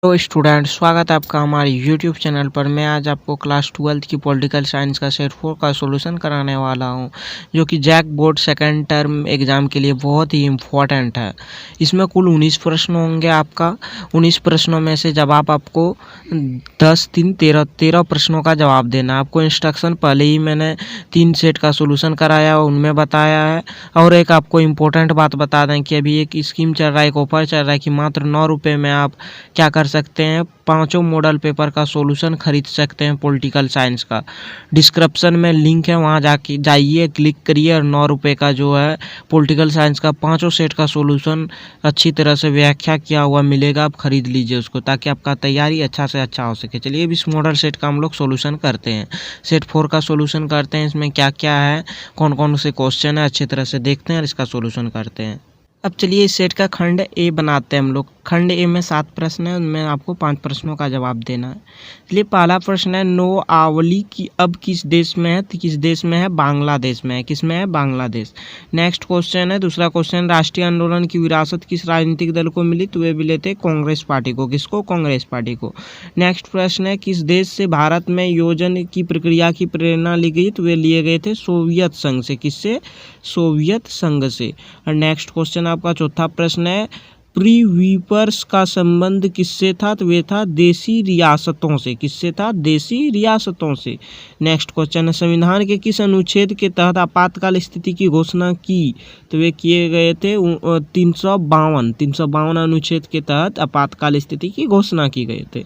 तो स्टूडेंट स्वागत है आपका हमारे यूट्यूब चैनल पर। मैं आज आपको क्लास 12th की पॉलिटिकल साइंस का सेट 4 का सॉल्यूशन कराने वाला हूं, जो कि JAC board second term exam के लिए बहुत ही इम्पोर्टेंट है। इसमें कुल 19 प्रश्न होंगे। आपका 19 प्रश्नों में से जवाब आपको 10 3 13 प्रश्नों का जवाब देना है। आपको इंस्ट्रक्शन पहले ही मैंने 3 सेट का सॉल्यूशन कराया उनमें बताया है। और एक आपको इम्पोर्टेंट बात बता दें कि अभी एक स्कीम चल रहा है, एक ऑफर चल रहा है कि मात्र 9 रुपये में आप क्या कर सकते हैं, 5 मॉडल पेपर का सॉल्यूशन खरीद सकते हैं पॉलिटिकल साइंस का। डिस्क्रिप्शन में लिंक है, वहां जाके जाइए, क्लिक करिए और 9 रुपये का जो है पॉलिटिकल साइंस का 5 सेट का सॉल्यूशन अच्छी तरह से व्याख्या किया हुआ मिलेगा। आप खरीद लीजिए उसको, ताकि आपका तैयारी अच्छा से अच्छा हो सके। चलिए अब इस मॉडल सेट का हम लोग सॉल्यूशन करते हैं। सेट 4 का सॉल्यूशन करते हैं। इसमें क्या क्या है, कौन कौन से क्वेश्चन है, अच्छी तरह से देखते हैं और इसका सॉल्यूशन करते हैं। अब चलिए इस सेट का खंड ए बनाते हैं हम लोग। खंड ए में 7 प्रश्न है, उनमें आपको 5 प्रश्नों का जवाब देना है। चलिए पहला प्रश्न है, नोआवली की अब किस देश में है? तो किस देश में है? बांग्लादेश में है। किस में है? बांग्लादेश। नेक्स्ट क्वेश्चन है, दूसरा क्वेश्चन, राष्ट्रीय आंदोलन की विरासत किस राजनीतिक दल को मिली? तो वे मिले थे कांग्रेस पार्टी को। किसको? कांग्रेस पार्टी को। नेक्स्ट प्रश्न है, किस देश से भारत में योजन की प्रक्रिया की प्रेरणा ली गई? तो वे लिए गए थे सोवियत संघ से। किससे? सोवियत संघ से। और नेक्स्ट क्वेश्चन आपका चौथा प्रश्न है, प्रीवीपर्स का संबंध किससे था? तो वे था देसी रियासतों से। किससे था? देसी रियासतों से। नेक्स्ट क्वेश्चन है, संविधान के किस अनुच्छेद के तहत आपातकाल स्थिति की घोषणा की? तो वे किए गए थे 352 अनुच्छेद के तहत आपातकाल स्थिति की घोषणा की गए थे।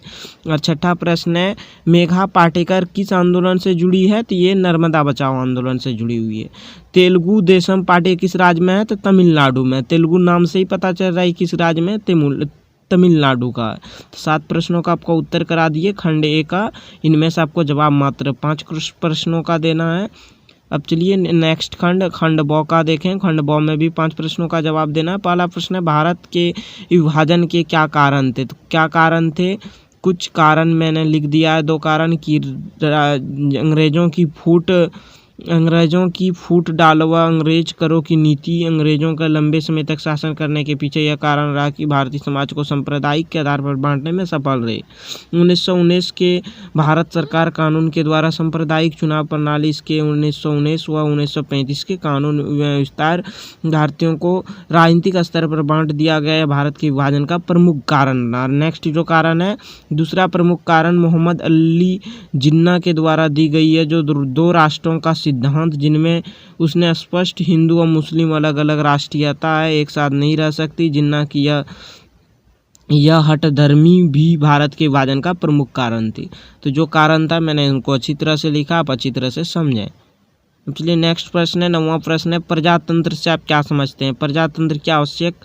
और छठा प्रश्न है, मेघा पाटेकर किस आंदोलन से जुड़ी है? तो ये नर्मदा बचाओ आंदोलन से जुड़ी हुई है। तेलुगु देशम पार्टी किस राज्य में है? तो तमिलनाडु में। तेलुगु नाम से ही पता चल रहा है किस राज्य में, तमिलनाडु का। 7 प्रश्नों का आपको उत्तर करा दिए खंड ए का। इनमें से आपको जवाब मात्र 5 प्रश्नों का देना है। अब चलिए नेक्स्ट खंड ब का देखें। खंड ब में भी 5 प्रश्नों का जवाब देना है। पहला प्रश्न है, भारत के विभाजन के क्या कारण थे? तो क्या कारण थे? कुछ कारण मैंने लिख दिया है। 2 कारण कि अंग्रेजों की फूट डालवा अंग्रेज करो की नीति अंग्रेजों का लंबे समय तक शासन करने के पीछे यह कारण रहा कि भारतीय समाज को सांप्रदायिक के आधार पर बांटने में सफल रहे। 1919 के भारत सरकार कानून के द्वारा सांप्रदायिक चुनाव प्रणाली, इसके 1919 व 1935 के कानून विस्तार भारतीयों को राजनीतिक स्तर पर बांट दिया गया, भारत के विभाजन का प्रमुख कारण। नेक्स्ट जो कारण है, दूसरा प्रमुख कारण मोहम्मद अली जिन्ना के द्वारा दी गई है, जो 2 राष्ट्रों का सिद्धांत, जिनमें उसने स्पष्ट हिंदू और मुस्लिम अलग अलग राष्ट्रीयता है, एक साथ नहीं रह सकती। जिन्ना की यह हठधर्मी भी भारत के विभाजन का प्रमुख कारण थी। तो जो कारण था मैंने उनको अच्छी तरह से लिखा, आप अच्छी तरह से समझें। चलिए नेक्स्ट प्रश्न है, 9वां प्रश्न है, प्रजातंत्र से आप क्या समझते हैं? प्रजातंत्र की आवश्यक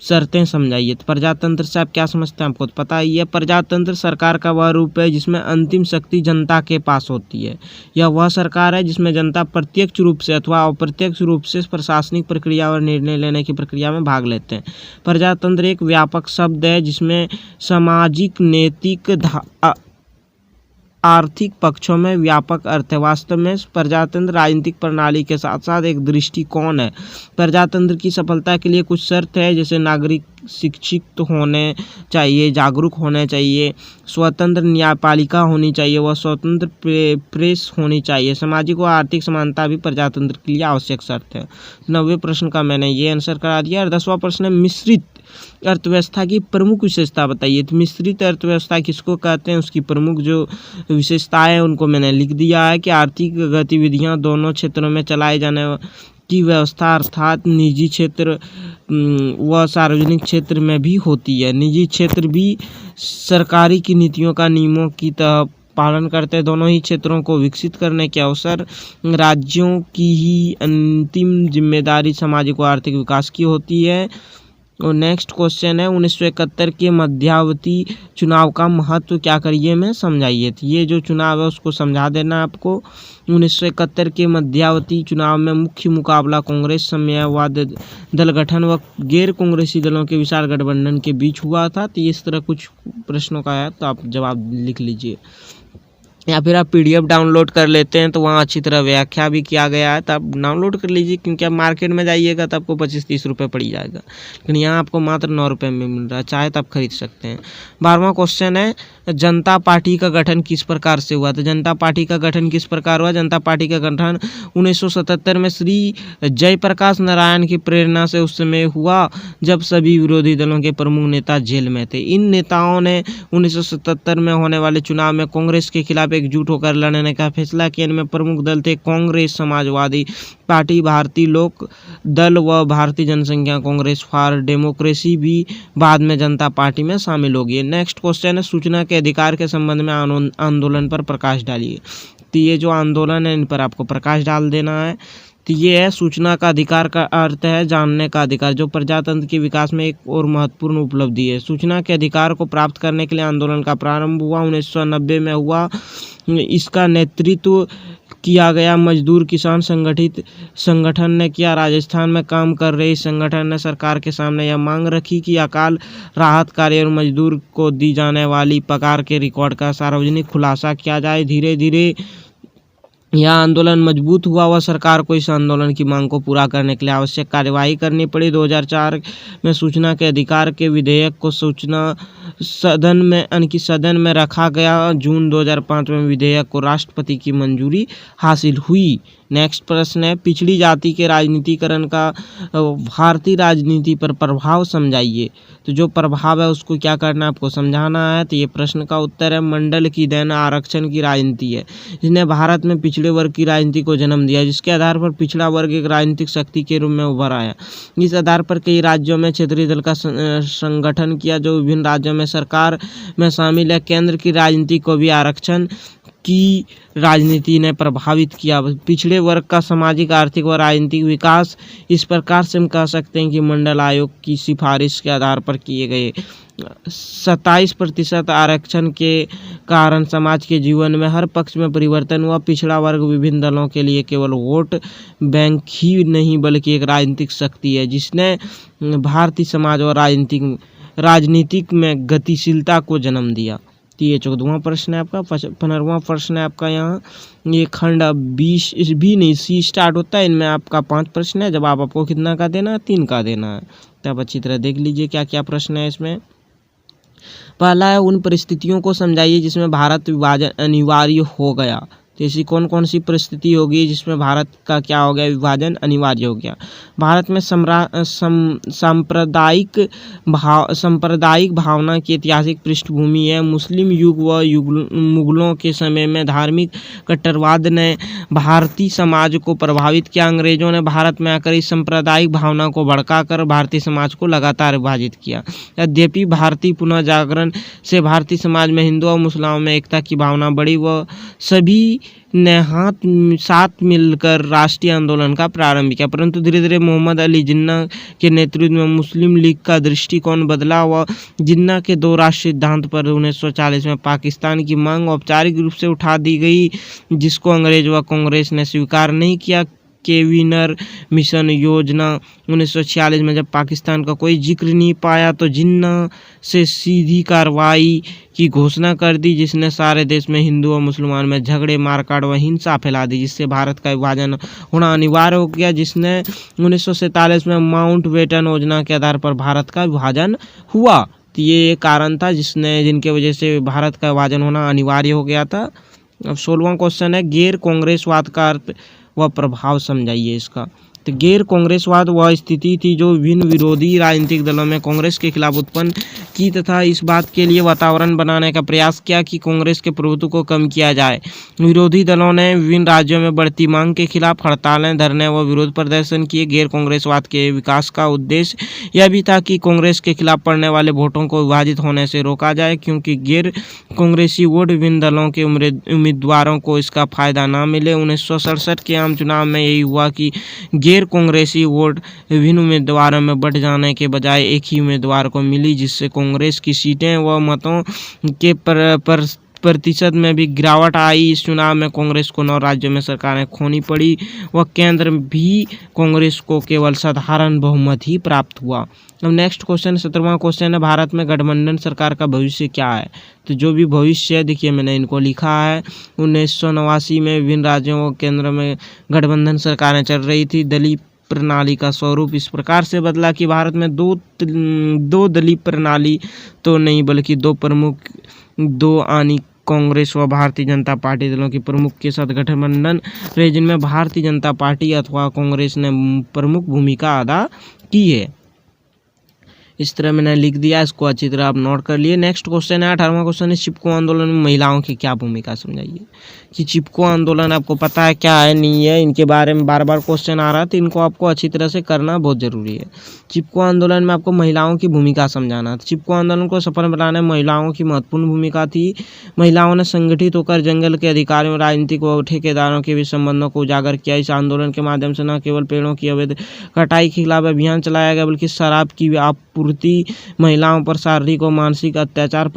शर्तें समझाइए। तो प्रजातंत्र से आप क्या समझते हैं? आपको तो पता ही है, प्रजातंत्र सरकार का वह रूप है जिसमें अंतिम शक्ति जनता के पास होती है। यह वह सरकार है जिसमें जनता प्रत्यक्ष रूप से अथवा अप्रत्यक्ष रूप से प्रशासनिक प्रक्रिया और निर्णय लेने की प्रक्रिया में भाग लेते हैं। प्रजातंत्र एक व्यापक शब्द है जिसमें सामाजिक, नैतिक, आर्थिक पक्षों में व्यापक अर्थ है। वास्तव में प्रजातंत्र राजनीतिक प्रणाली के साथ साथ एक दृष्टिकोण है। प्रजातंत्र की सफलता के लिए कुछ शर्त है, जैसे नागरिक शिक्षित होने चाहिए, जागरूक होने चाहिए, स्वतंत्र न्यायपालिका होनी चाहिए, वह स्वतंत्र प्रेस होनी चाहिए, सामाजिक व आर्थिक समानता भी प्रजातंत्र के लिए आवश्यक शर्त है। 9वें प्रश्न का मैंने ये आंसर करा दिया। और 10वां प्रश्न है, मिश्रित अर्थव्यवस्था की प्रमुख विशेषता बताइए। तो मिश्रित अर्थव्यवस्था किसको कहते हैं, उसकी प्रमुख जो विशेषताएं उनको मैंने लिख दिया है कि आर्थिक गतिविधियां दोनों क्षेत्रों में चलाए जाने की व्यवस्था, अर्थात निजी क्षेत्र व सार्वजनिक क्षेत्र में भी होती है। निजी क्षेत्र भी सरकारी की नीतियों का नियमों की तरह पालन करते हैं। दोनों ही क्षेत्रों को विकसित करने के अवसर राज्यों की ही अंतिम जिम्मेदारी सामाजिक व आर्थिक विकास की होती है। और नेक्स्ट क्वेश्चन है, 1971 के मध्यावधि चुनाव का महत्व क्या करिए में समझाइए। तो ये जो चुनाव है उसको समझा देना आपको। 1971 के मध्यावधि चुनाव में मुख्य मुकाबला कांग्रेस, साम्यवाद दल गठन व गैर कांग्रेसी दलों के विशाल गठबंधन के बीच हुआ था। तो इस तरह कुछ प्रश्नों का है, तो आप जवाब लिख लीजिए। या फिर आप पीडीएफ डाउनलोड कर लेते हैं तो वहाँ अच्छी तरह व्याख्या भी किया गया है, तो आप डाउनलोड कर लीजिए, क्योंकि आप मार्केट में जाइएगा तो आपको 25-30 रुपये पड़ जाएगा, लेकिन यहाँ आपको मात्र 9 रुपये में मिल रहा है, चाहे तो आप खरीद सकते हैं। 12वां क्वेश्चन है, जनता पार्टी का गठन किस प्रकार से हुआ? तो जनता पार्टी का गठन किस प्रकार हुआ? जनता पार्टी का गठन 1977 में श्री जयप्रकाश नारायण की प्रेरणा से उस समय हुआ जब सभी विरोधी दलों के प्रमुख नेता जेल में थे। इन नेताओं ने 1977 में होने वाले चुनाव में कांग्रेस के खिलाफ एकजुट होकर लड़ने का फैसला किया। इनमें प्रमुख दल थे कांग्रेस, समाजवादी पार्टी, भारतीय लोक दल व भारतीय जनसंख्या कांग्रेस फॉर डेमोक्रेसी भी बाद में जनता पार्टी में शामिल होगी। नेक्स्ट क्वेश्चन है, सूचना के अधिकार के संबंध में आंदोलन पर प्रकाश डालिए। तो ये जो आंदोलन है इन पर आपको प्रकाश डाल देना है। तो ये है, सूचना का अधिकार का अर्थ है जानने का अधिकार, जो प्रजातंत्र के विकास में एक और महत्वपूर्ण उपलब्धि है। सूचना के अधिकार को प्राप्त करने के लिए आंदोलन का प्रारंभ हुआ 1990 में हुआ। इसका नेतृत्व किया गया मजदूर किसान संगठन ने किया। राजस्थान में काम कर रहे इस संगठन ने सरकार के सामने यह मांग रखी कि अकाल राहत कार्य और मजदूर को दी जाने वाली पगार के रिकॉर्ड का सार्वजनिक खुलासा किया जाए। धीरे धीरे यह आंदोलन मजबूत हुआ व सरकार को इस आंदोलन की मांग को पूरा करने के लिए आवश्यक कार्यवाही करनी पड़ी। 2004 में सूचना के अधिकार के विधेयक को सूचना सदन में रखा गया। जून 2005 में विधेयक को राष्ट्रपति की मंजूरी हासिल हुई। नेक्स्ट प्रश्न है, पिछड़ी जाति के राजनीतिकरण का भारतीय राजनीति पर प्रभाव समझाइए। तो जो प्रभाव है उसको क्या करना है, आपको समझाना है। तो ये प्रश्न का उत्तर है, मंडल की देन आरक्षण की राजनीति है, जिसने भारत में पिछड़े वर्ग की राजनीति को जन्म दिया, जिसके आधार पर पिछड़ा वर्ग एक राजनीतिक शक्ति के रूप में उभर आया। इस आधार पर कई राज्यों में क्षेत्रीय दल का संगठन किया, जो विभिन्न राज्यों में सरकार में शामिल है। केंद्र की राजनीति को भी आरक्षण की राजनीति ने प्रभावित किया। पिछड़े वर्ग का सामाजिक, आर्थिक व राजनीतिक विकास इस प्रकार से हम कह सकते हैं कि मंडल आयोग की सिफारिश के आधार पर किए गए। 27% आरक्षण के कारण समाज के जीवन में हर पक्ष में परिवर्तन हुआ। पिछड़ा वर्ग विभिन्न दलों के लिए केवल वोट बैंक ही नहीं बल्कि एक राजनीतिक शक्ति है, जिसने भारतीय समाज और राजनीतिक में गतिशीलता को जन्म दिया। तो ये 14वां प्रश्न है आपका। 15वां प्रश्न है आपका यहाँ, ये खंड 20 इस भी नहीं सी स्टार्ट होता है। इनमें आपका 5 प्रश्न है, जब आपको कितना का देना है, 3 का देना है। तो आप अच्छी तरह देख लीजिए क्या क्या प्रश्न है इसमें। पहला है, उन परिस्थितियों को समझाइए जिसमें भारत विभाजन अनिवार्य हो गया। तो ऐसी कौन कौन सी परिस्थिति होगी जिसमें भारत का क्या हो गया, विभाजन अनिवार्य हो गया। भारत में सांप्रदायिक भावना की ऐतिहासिक पृष्ठभूमि है। मुस्लिम युग व मुगलों के समय में धार्मिक कट्टरवाद ने भारतीय समाज को प्रभावित किया। अंग्रेजों ने भारत में आकर इस सांप्रदायिक भावना को भड़काकर भारतीय समाज को लगातार विभाजित किया। यद्यपि भारतीय पुनः जागरण से भारतीय समाज में हिंदू और मुसलमानों में एकता की भावना बढ़ी व सभी ने साथ मिलकर राष्ट्रीय आंदोलन का प्रारंभ किया, परंतु धीरे धीरे मोहम्मद अली जिन्ना के नेतृत्व में मुस्लिम लीग का दृष्टिकोण बदला व जिन्ना के 2 राष्ट्र सिद्धांत पर 1940 में पाकिस्तान की मांग औपचारिक रूप से उठा दी गई, जिसको अंग्रेज व कांग्रेस ने स्वीकार नहीं किया। केविनर मिशन योजना 1946 में जब पाकिस्तान का कोई जिक्र नहीं पाया तो जिन्ना से सीधी कार्रवाई की घोषणा कर दी, जिसने सारे देश में हिंदू और मुसलमान में झगड़े, मारकाट व हिंसा फैला दी, जिससे भारत का विभाजन होना अनिवार्य हो गया। जिसने 1947 में माउंटबेटन योजना के आधार पर भारत का विभाजन हुआ। तो ये कारण था जिनके वजह से भारत का विभाजन होना अनिवार्य हो गया था। अब 16वां क्वेश्चन है, गैर कांग्रेसवाद का अर्थ व प्रभाव समझाइए इसका। तो गैर कांग्रेसवाद वह स्थिति थी जो विभिन्न विरोधी राजनीतिक दलों में कांग्रेस के खिलाफ उत्पन्न की तथा इस बात के लिए वातावरण बनाने का प्रयास किया कि कांग्रेस के प्रभुत्व को कम किया जाए। विरोधी दलों ने विभिन्न राज्यों में बढ़ती मांग के खिलाफ हड़तालें, धरने व विरोध प्रदर्शन किए। गैर कांग्रेसवाद के विकास का उद्देश्य यह भी था कि कांग्रेस के खिलाफ पड़ने वाले वोटों को विभाजित होने से रोका जाए, क्योंकि गैर कांग्रेसी वोट विभिन्न दलों के उम्मीदवारों को इसका फायदा न मिले। 1967 के आम चुनाव में यही हुआ कि गैर कांग्रेसी वोट विभिन्न उम्मीदवारों में बढ़ जाने के बजाय एक ही उम्मीदवार को मिली, जिससे कांग्रेस की सीटें व मतों के प्रतिशत में भी गिरावट आई। इस चुनाव में कांग्रेस को 9 राज्यों में सरकारें खोनी पड़ी व केंद्र में भी कांग्रेस को केवल साधारण बहुमत ही प्राप्त हुआ। अब नेक्स्ट क्वेश्चन 17वां क्वेश्चन है, भारत में गठबंधन सरकार का भविष्य क्या है? तो जो भी भविष्य है, देखिए मैंने इनको लिखा है। 1989 में विभिन्न राज्यों व केंद्र में गठबंधन सरकारें चल रही थी। दलीय प्रणाली का स्वरूप इस प्रकार से बदला कि भारत में दो दलीय प्रणाली तो नहीं बल्कि दो आनी कांग्रेस व भारतीय जनता पार्टी दलों की प्रमुख के साथ गठबंधन रहे, जिनमें भारतीय जनता पार्टी अथवा कांग्रेस ने प्रमुख भूमिका अदा की है। इस तरह मैंने लिख दिया, इसको अच्छी तरह आप नोट कर लिए। नेक्स्ट क्वेश्चन है 18वां क्वेश्चन है, चिपको आंदोलन में महिलाओं की क्या भूमिका समझाइए। कि चिपको आंदोलन आपको पता है क्या है नहीं है, इनके बारे में बार बार क्वेश्चन आ रहा है, तो इनको आपको अच्छी तरह से करना बहुत जरूरी है। चिपको आंदोलन में आपको महिलाओं की भूमिका समझाना। चिपको आंदोलन को सफल बनाने में महिलाओं की महत्वपूर्ण भूमिका थी। महिलाओं ने संगठित होकर जंगल के अधिकारियों, राजनीतिक व ठेकेदारों के बीच संबंधों को उजागर किया। इस आंदोलन के माध्यम से न केवल पेड़ों की अवैध कटाई के खिलाफ अभियान चलाया गया, बल्कि शराब की आपूर्ति, महिलाओं पर शारीरिक और मानसिक अत्याचार,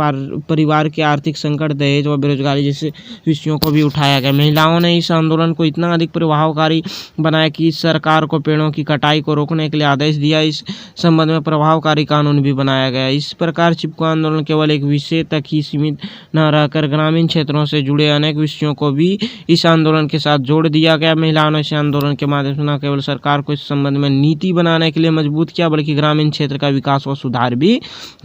परिवार के आर्थिक संकट, दहेज व बेरोजगारी जैसे विषयों को भी उठाया गया। महिलाओं ने इस आंदोलन को इतना अधिक प्रभावकारी बनाया कि सरकार को पेड़ों की कटाई को रोकने के लिए आदेश दिया। इस संबंध में प्रभावकारी कानून भी बनाया गया। इस प्रकार चिपको आंदोलन केवल एक विषय तक ही सीमित न रहकर ग्रामीण क्षेत्रों से जुड़े अनेक विषयों को भी इस आंदोलन के साथ जोड़ दिया गया। महिलाओं ने इस आंदोलन के माध्यम से न केवल सरकार को इस संबंध में नीति बनाने के लिए मजबूत किया, बल्कि ग्रामीण क्षेत्र का विकास व सुधार भी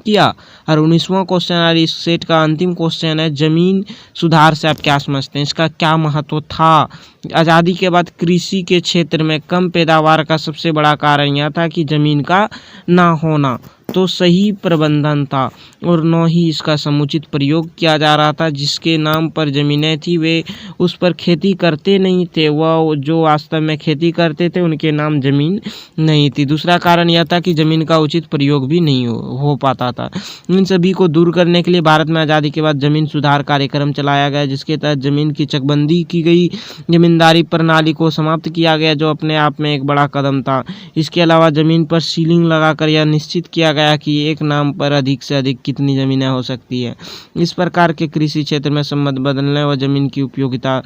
किया। और 19वां क्वेश्चन है, इस सेट का अंतिम क्वेश्चन है, जमीन सुधार से आप क्या समझते हैं, इसका क्या महत्व था? आज़ादी के बाद कृषि के क्षेत्र में कम पैदावार का सबसे बड़ा कारण यह था कि जमीन का ना होना तो सही प्रबंधन था और न ही इसका समुचित प्रयोग किया जा रहा था। जिसके नाम पर ज़मीनें थी वे उस पर खेती करते नहीं थे, वह जो वास्तव में खेती करते थे उनके नाम ज़मीन नहीं थी। दूसरा कारण यह था कि ज़मीन का उचित प्रयोग भी नहीं हो पाता था। इन सभी को दूर करने के लिए भारत में आज़ादी के बाद ज़मीन सुधार कार्यक्रम चलाया गया, जिसके तहत ज़मीन की चकबंदी की गई, जमींदारी प्रणाली को समाप्त किया गया, जो अपने आप में एक बड़ा कदम था। इसके अलावा ज़मीन पर सीलिंग लगाकर यह निश्चित किया गया कि एक नाम पर अधिक से अधिक कितनी ज़मीनें हो सकती है। इस प्रकार के कृषि क्षेत्र में संबंध बदलने व ज़मीन की उपयोगिता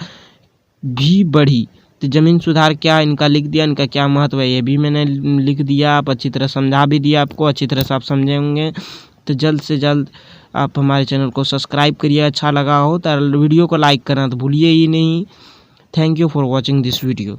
भी बढ़ी। तो ज़मीन सुधार क्या, इनका लिख दिया, इनका क्या महत्व है ये भी मैंने लिख दिया। आप अच्छी तरह समझा भी दिया, आपको अच्छी तरह से आप समझे होंगे। तो जल्द से जल्द आप हमारे चैनल को सब्सक्राइब करिए, अच्छा लगा हो तो वीडियो को लाइक करना तो भूलिए ही नहीं। Thank you for watching this video.